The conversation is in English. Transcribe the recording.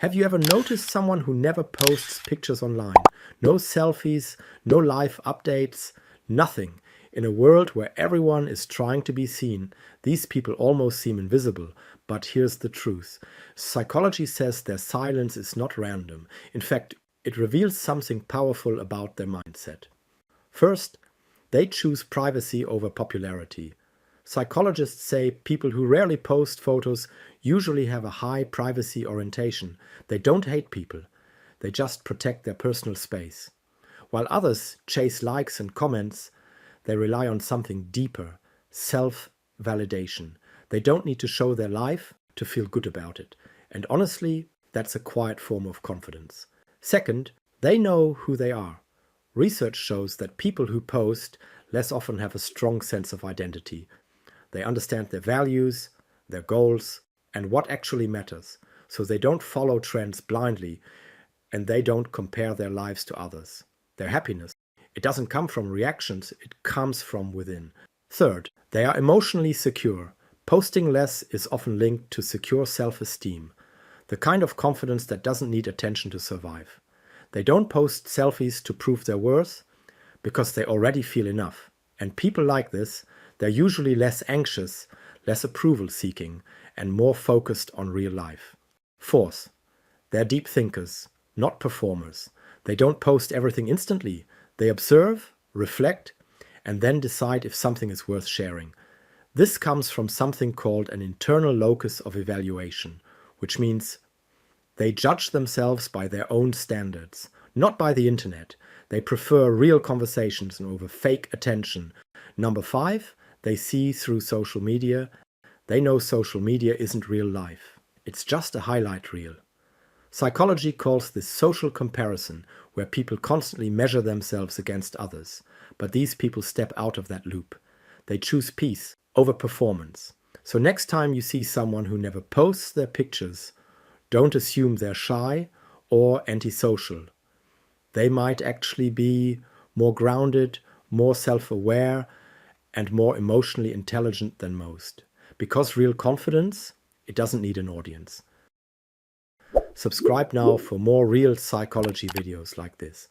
Have you ever noticed someone who never posts pictures online? No selfies, no live updates, nothing. In a world where everyone is trying to be seen, these people almost seem invisible. But here's the truth. Psychology says their silence is not random. In fact, it reveals something powerful about their mindset. First, they choose privacy over popularity. Psychologists say people who rarely post photos usually have a high privacy orientation. They don't hate people. They just protect their personal space. While others chase likes and comments, they rely on something deeper, self-validation. They don't need to show their life to feel good about it. And honestly, that's a quiet form of confidence. Second, they know who they are. Research shows that people who post less often have a strong sense of identity. They understand their values, their goals, and what actually matters. So they don't follow trends blindly, and they don't compare their lives to others. Their happiness, it doesn't come from reactions, it comes from within. Third, they are emotionally secure. Posting less is often linked to secure self-esteem, the kind of confidence that doesn't need attention to survive. They don't post selfies to prove their worth because they already feel enough. And people like this, they're usually less anxious, less approval-seeking, and more focused on real life. Fourth, they're deep thinkers, not performers. They don't post everything instantly. They observe, reflect, and then decide if something is worth sharing. This comes from something called an internal locus of evaluation, which means they judge themselves by their own standards, not by the internet. They prefer real conversations over fake attention. Number 5, they see through social media. They know social media isn't real life. It's just a highlight reel. Psychology calls this social comparison, where people constantly measure themselves against others. But these people step out of that loop. They choose peace over performance. So next time you see someone who never posts their pictures, don't assume they're shy or antisocial. They might actually be more grounded, more self-aware, and more emotionally intelligent than most. Because real confidence, it doesn't need an audience. Subscribe now for more real psychology videos like this.